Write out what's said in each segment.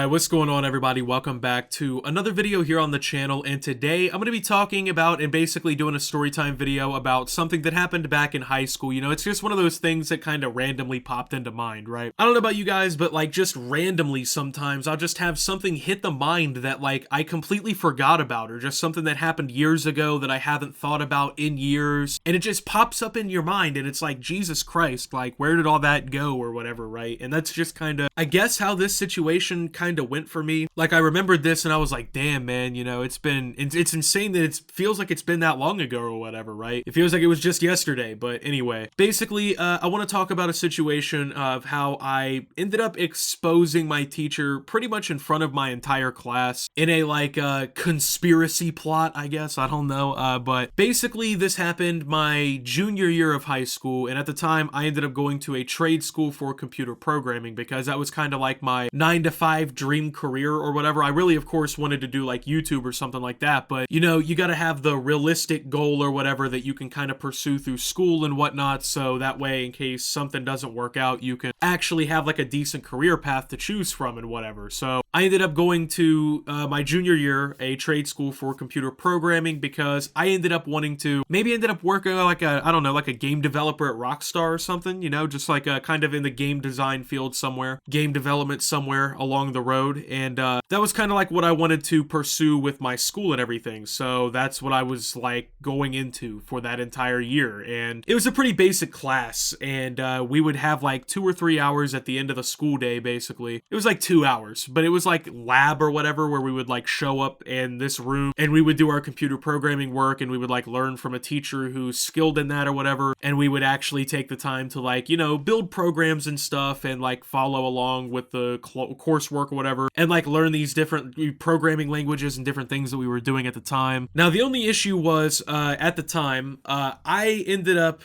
Alright, what's going on everybody? Welcome back to another video here on the channel, and today I'm going to be talking about and basically doing a storytime video about something that happened back in high school. You know, it's just one of those things that kind of randomly popped into mind, right? I don't know about you guys, but like just randomly sometimes I'll just have something hit the mind that like I completely forgot about, or just something that happened years ago that I haven't thought about in years, and it just pops up in your mind and it's like, Jesus Christ, like where did all that go or whatever, right? And that's just kind of, I guess, how this situation kind of went for me. Like I remembered this and I was like, damn man, you know, it's insane that it feels like it's been that long ago or whatever, right? It feels like it was just yesterday. But anyway, basically I want to talk about a situation of how I ended up exposing my teacher pretty much in front of my entire class in a like conspiracy plot, I guess. I don't know, but basically this happened my junior year of high school, and at the time I ended up going to a trade school for computer programming because that was kind of like my 9-to-5 dream career or whatever. I really, of course, wanted to do like YouTube or something like that, but you know, you got to have the realistic goal or whatever that you can kind of pursue through school and whatnot, so that way in case something doesn't work out, you can actually have like a decent career path to choose from and whatever. So I ended up going to my junior year a trade school for computer programming because I ended up wanting to maybe ended up working like a, I don't know, like a game developer at Rockstar or something, you know, just like a kind of in the game design field somewhere, game development somewhere along the road. And that was kind of like what I wanted to pursue with my school and everything. So that's what I was like going into for that entire year. And it was a pretty basic class, and we would have like 2 or 3 hours at the end of the school day. Basically it was like 2 hours, but it was like lab or whatever, where we would like show up in this room and we would do our computer programming work, and we would like learn from a teacher who's skilled in that or whatever, and we would actually take the time to like, you know, build programs and stuff and like follow along with the coursework or whatever, and like learn these different programming languages and different things that we were doing at the time. Now the only issue was at the time I ended up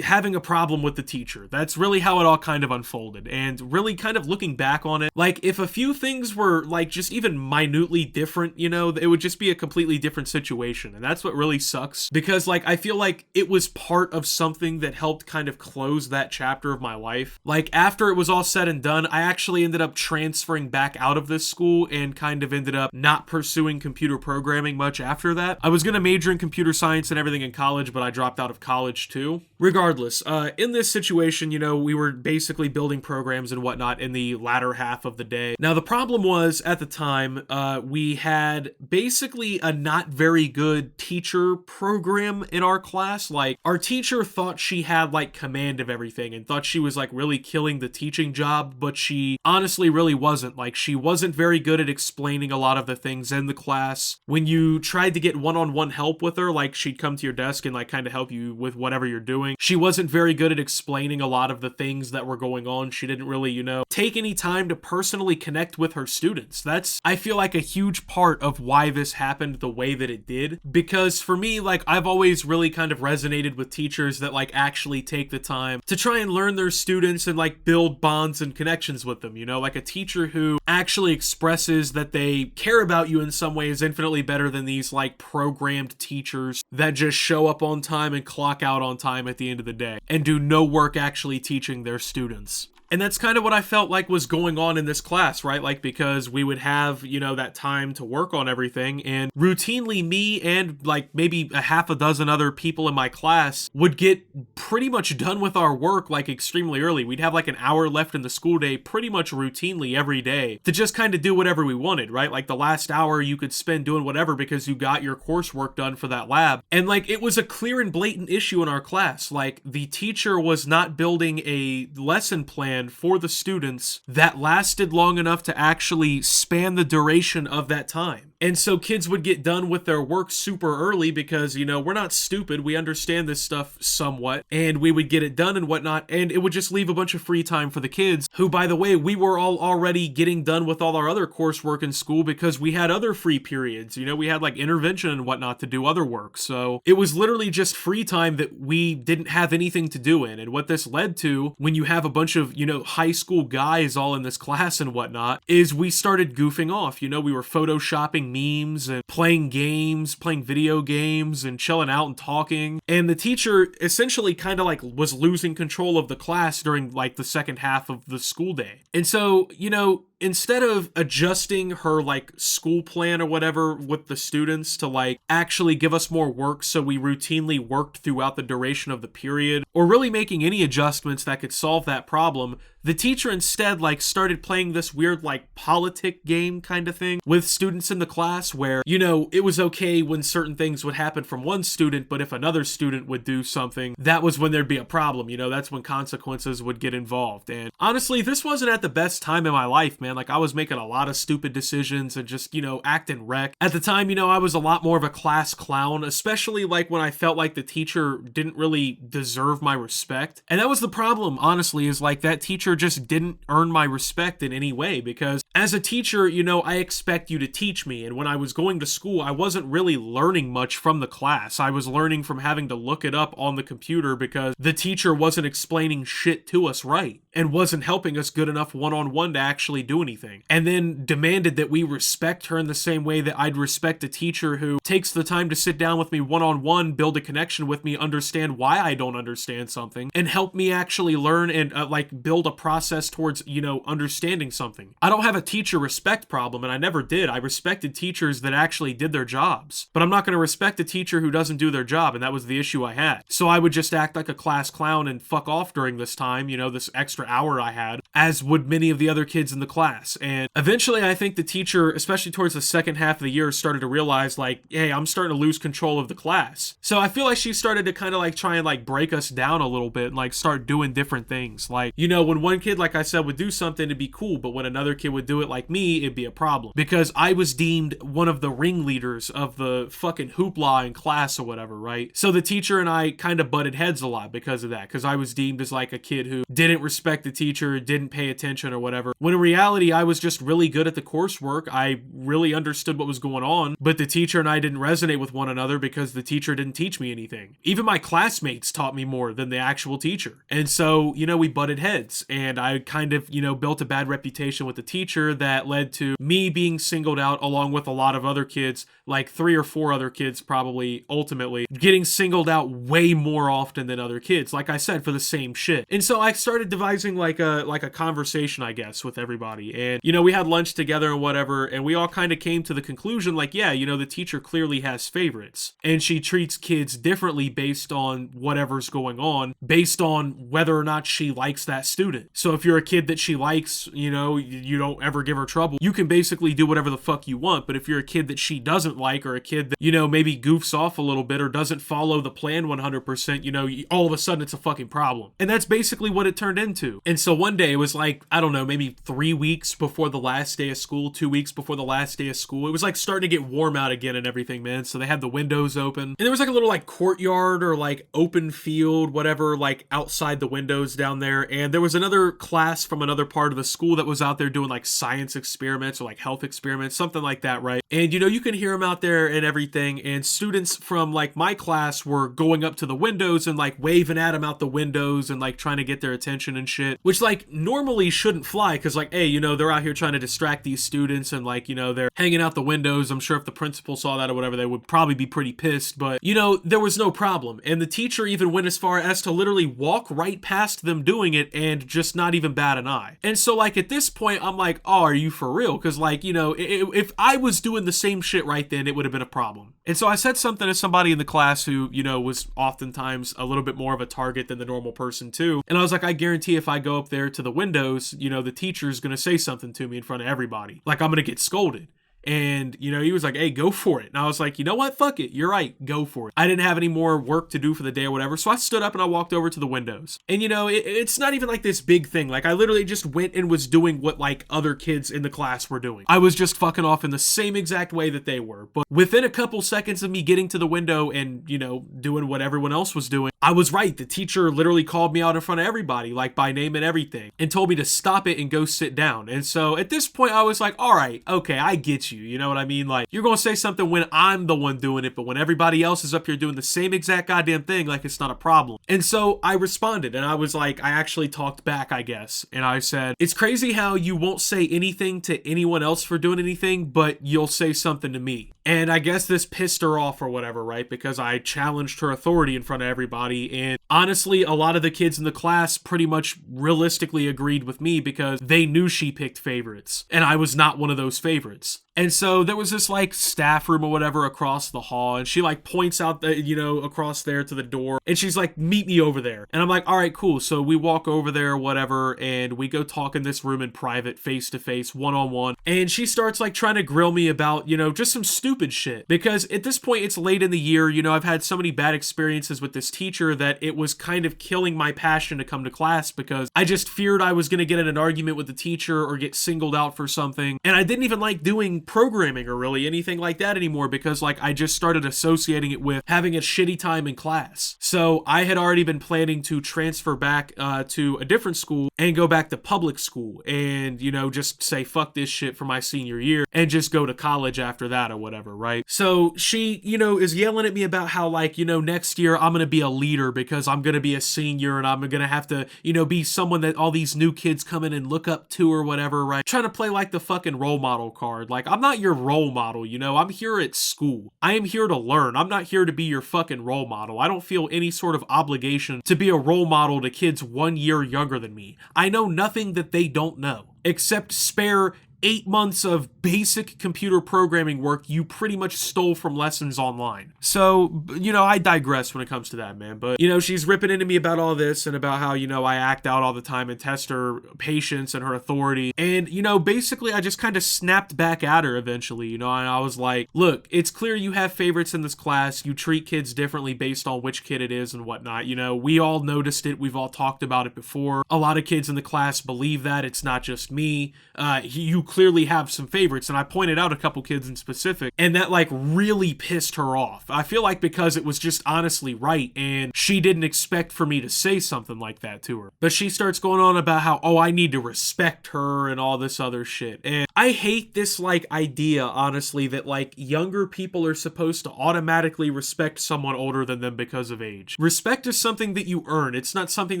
having a problem with the teacher. That's really how it all kind of unfolded, and really kind of looking back on it, like if a few things were like just even minutely different, you know, it would just be a completely different situation. And that's what really sucks, because like I feel like it was part of something that helped kind of close that chapter of my life. Like after it was all said and done, I actually ended up transferring back out of this school and kind of ended up not pursuing computer programming much after that. I was going to major in computer science and everything in college, but I dropped out of college too. Regardless, in this situation, you know, we were basically building programs and whatnot in the latter half of the day. Now the problem was at the time we had basically a not very good teacher program in our class. Like our teacher thought she had like command of everything and thought she was like really killing the teaching job, but she honestly really wasn't. Like she wasn't very good at explaining a lot of the things in the class. When you tried to get one-on-one help with her, like she'd come to your desk and like kind of help you with whatever you're doing, she wasn't very good at explaining a lot of the things that were going on. She didn't really, you know, take any time to personally connect with her students. That's, I feel like, a huge part of why this happened the way that it did, because for me, like I've always really kind of resonated with teachers that like actually take the time to try and learn their students and like build bonds and connections with them, you know, like a teacher who actually expresses that they care about you in some way is infinitely better than these like programmed teachers that just show up on time and clock out on time at the end of the day and do no work actually teaching their students. And that's kind of what I felt like was going on in this class, right? Like, because we would have, you know, that time to work on everything, and routinely me and like maybe a half a dozen other people in my class would get pretty much done with our work like extremely early. We'd have like an hour left in the school day pretty much routinely every day to just kind of do whatever we wanted, right? Like the last hour you could spend doing whatever because you got your coursework done for that lab. And like it was a clear and blatant issue in our class. Like the teacher was not building a lesson plan for the students that lasted long enough to actually span the duration of that time. And so kids would get done with their work super early because, you know, we're not stupid. We understand this stuff somewhat, and we would get it done and whatnot. And it would just leave a bunch of free time for the kids who, by the way, we were all already getting done with all our other coursework in school because we had other free periods. You know, we had like intervention and whatnot to do other work. So it was literally just free time that we didn't have anything to do in. And what this led to, when you have a bunch of, you know, high school guys all in this class and whatnot, is we started goofing off. You know, we were photoshopping memes and playing games, playing video games and chilling out and talking. And the teacher essentially kind of like was losing control of the class during like the second half of the school day. And so, you know, instead of adjusting her like school plan or whatever with the students to like actually give us more work so we routinely worked throughout the duration of the period, or really making any adjustments that could solve that problem, the teacher instead like started playing this weird like politic game kind of thing with students in the class where, you know, it was okay when certain things would happen from one student, but if another student would do something, that was when there'd be a problem. You know, that's when consequences would get involved. And honestly, this wasn't at the best time in my life, man. Like I was making a lot of stupid decisions and just, you know, acting wreck. At the time, you know, I was a lot more of a class clown, especially like when I felt like the teacher didn't really deserve my respect. And that was the problem, honestly, is like that teacher just didn't earn my respect in any way, because as a teacher, you know, I expect you to teach me. And when I was going to school, I wasn't really learning much from the class. I was learning from having to look it up on the computer because the teacher wasn't explaining shit to us right and wasn't helping us good enough one-on-one to actually do anything. And then demanded that we respect her in the same way that I'd respect a teacher who takes the time to sit down with me one-on-one, build a connection with me, understand why I don't understand something, and help me actually learn and like build a process towards, you know, understanding something. I don't have a teacher respect problem, and I never did. I respected teachers that actually did their jobs, but I'm not going to respect a teacher who doesn't do their job, and that was the issue I had. So I would just act like a class clown and fuck off during this time, you know, this extra hour I had, as would many of the other kids in the class. And eventually I think the teacher, especially towards the second half of the year, started to realize like, hey, I'm starting to lose control of the class. So I feel like she started to kind of like try and like break us down a little bit and like start doing different things. Like, you know, when one kid, like I said, would do something, it'd be cool, but when another kid would do it like me, it'd be a problem because I was deemed one of the ringleaders of the fucking hoopla in class or whatever, right? So the teacher and I kind of butted heads a lot because of that, because I was deemed as like a kid who didn't respect the teacher, didn't pay attention or whatever, when in reality I was just really good at the coursework. I really understood what was going on, but the teacher and I didn't resonate with one another because the teacher didn't teach me anything. Even my classmates taught me more than the actual teacher. And so, you know, we butted heads, and I kind of, you know, built a bad reputation with the teacher that led to me being singled out along with a lot of other kids, like 3 or 4 other kids probably, ultimately getting singled out way more often than other kids, like I said, for the same shit. And so I started devising like a conversation, I guess, with everybody. And, you know, we had lunch together and whatever, and we all kind of came to the conclusion like, yeah, you know, the teacher clearly has favorites, and she treats kids differently based on whatever's going on, based on whether or not she likes that student. So if you're a kid that she likes, you know, you don't ever give her trouble, you can basically do whatever the fuck you want. But if you're a kid that she doesn't like, or a kid that, you know, maybe goofs off a little bit or doesn't follow the plan 100%, you know, all of a sudden it's a fucking problem. And that's basically what it turned into. And so one day, it was like, I don't know, maybe 3 weeks before the last day of school, 2 weeks before the last day of school, it was like starting to get warm out again and everything, man. So they had the windows open, and there was like a little like courtyard or like open field, whatever, like outside the windows down there. And there was another class from another part of the school that was out there doing like science experiments or like health experiments, something like that, right? And, you know, you can hear them out there and everything. And students from like my class were going up to the windows and like waving at them out the windows and like trying to get their attention and shit, which like normally shouldn't fly, because like, hey, you know, they're out here trying to distract these students and like, you know, they're hanging out the windows. I'm sure if the principal saw that or whatever, they would probably be pretty pissed. But, you know, there was no problem. And the teacher even went as far as to literally walk right past them doing it and just not even bat an eye. And so like at this point, I'm like, oh, are you for real? Because like, you know, if I was doing the same shit right then, it would have been a problem. And so I said something to somebody in the class who, you know, was oftentimes a little bit more of a target than the normal person too. And I was like, I guarantee if I go up there to the windows, you know, the teacher's going to say something to me in front of everybody. Like I'm going to get scolded. And, you know, he was like, hey, go for it. And I was like, you know what? Fuck it. You're right. Go for it. I didn't have any more work to do for the day or whatever. So I stood up and I walked over to the windows. And, you know, it's not even like this big thing. Like I literally just went and was doing what like other kids in the class were doing. I was just fucking off in the same exact way that they were. But within a couple seconds of me getting to the window and, you know, doing what everyone else was doing, I was right. The teacher literally called me out in front of everybody, like by name and everything, and told me to stop it and go sit down. And so at this point I was like, all right, okay, I get you. You know what I mean? Like, you're going to say something when I'm the one doing it, but when everybody else is up here doing the same exact goddamn thing, like it's not a problem. And so I responded, and I was like, I actually talked back, I guess. And I said, it's crazy how you won't say anything to anyone else for doing anything, but you'll say something to me. And I guess this pissed her off or whatever, right? Because I challenged her authority in front of everybody everybody. And honestly, a lot of the kids in the class pretty much realistically agreed with me because they knew she picked favorites, and I was not one of those favorites. And so there was this like staff room or whatever across the hall, and she like points out the, across there to the door, and she's like, meet me over there. And I'm like, all right, cool. So we walk over there, whatever, and we go talk in this room in private, face to face, one-on-one. And she starts like trying to grill me about, just some stupid shit. Because at this point, it's late in the year, I've had so many bad experiences with this teacher that it was kind of killing my passion to come to class because I just feared I was going to get in an argument with the teacher or get singled out for something. And I didn't even like doing programming or really anything like that anymore because like I just started associating it with having a shitty time in class. So I had already been planning to transfer back to a different school and go back to public school and, just say fuck this shit for my senior year and just go to college after that or whatever, right? So she, is yelling at me about how like, next year I'm going to be a leader because I'm going to be a senior and I'm going to have to, be someone that all these new kids come in and look up to or whatever, right? Trying to play like the fucking role model card. Like, I'm not your role model, I'm here at school. I am here to learn. I'm not here to be your fucking role model. I don't feel any sort of obligation to be a role model to kids 1 year younger than me. I know nothing that they don't know, except spare 8 months of basic computer programming work you pretty much stole from lessons online. So, I digress when it comes to that, man. But, she's ripping into me about all this and about how, I act out all the time and test her patience and her authority. And, basically I just kind of snapped back at her eventually, and I was like, look, it's clear you have favorites in this class. You treat kids differently based on which kid it is and whatnot. We all noticed it. We've all talked about it before. A lot of kids in the class believe that. It's not just me. You clearly have some favorites, and I pointed out a couple kids in specific, and that like really pissed her off. I feel like because it was just honestly right, and she didn't expect for me to say something like that to her. But she starts going on about how, oh, I need to respect her and all this other shit. And I hate this like idea, honestly, that like younger people are supposed to automatically respect someone older than them because of age. Respect is something that you earn. It's not something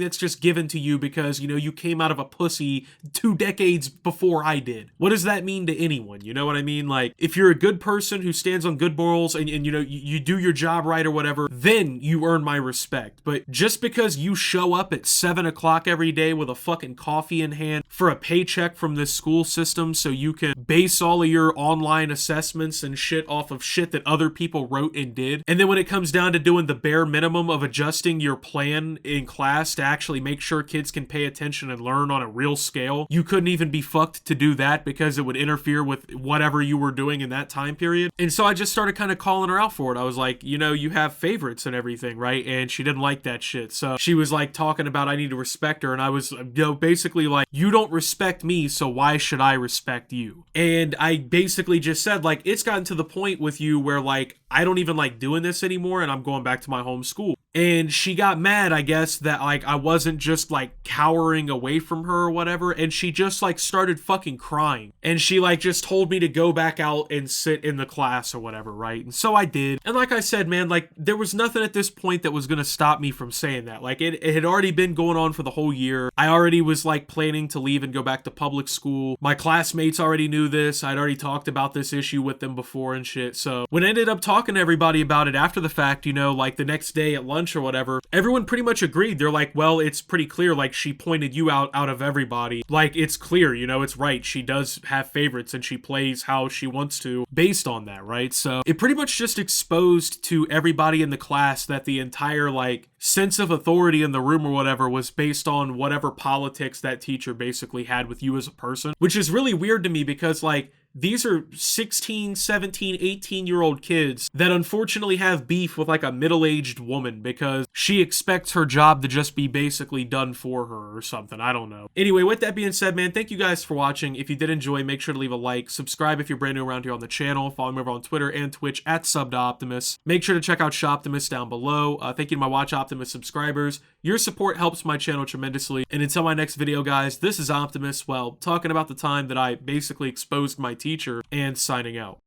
that's just given to you because, you came out of a pussy 2 decades before I did. What does that mean to anyone? You know what I mean? Like, if you're a good person who stands on good morals and you do your job right or whatever, then you earn my respect. But just because you show up at 7 o'clock every day with a fucking coffee in hand for a paycheck from this school system so you can base all of your online assessments and shit off of shit that other people wrote and did, and then when it comes down to doing the bare minimum of adjusting your plan in class to actually make sure kids can pay attention and learn on a real scale, you couldn't even be fucked to do that because it would interfere with whatever you were doing in that time period. And so I just started kind of calling her out for it. I was like, you have favorites and everything, right? And she didn't like that shit. So she was like talking about I need to respect her, and I was, basically like, you don't respect me, so why should I respect you? And I basically just said, like, it's gotten to the point with you where like I don't even like doing this anymore and I'm going back to my home school. And she got mad, I guess, that like I wasn't just like cowering away from her or whatever, and she just like started fucking crying. And she like just told me to go back out and sit in the class or whatever, right? And so I did. And like I said, man, like there was nothing at this point that was gonna stop me from saying that. Like it had already been going on for the whole year. I already was like planning to leave and go back to public school. My classmates already knew this. I'd already talked about this issue with them before and shit. So when I ended up talking to everybody about it after the fact, like the next day at lunch or whatever, everyone pretty much agreed. They're like, well, it's pretty clear, like she pointed you out of everybody. Like it's clear, it's right. She does have favorites and she plays how she wants to based on that, right? So it pretty much just exposed to everybody in the class that the entire like sense of authority in the room or whatever was based on whatever politics that teacher basically had with you as a person, which is really weird to me because like these are 16, 17, 18-year-old kids that unfortunately have beef with like a middle-aged woman because she expects her job to just be basically done for her or something. I don't know. Anyway, with that being said, man, thank you guys for watching. If you did enjoy, make sure to leave a like. Subscribe if you're brand new around here on the channel. Follow me over on Twitter and Twitch at SubToOptimus. Make sure to check out Shoptimus down below. Thank you to my Watch Optimus subscribers. Your support helps my channel tremendously. And until my next video, guys, this is Optimus, well, talking about the time that I basically exposed my teacher and signing out.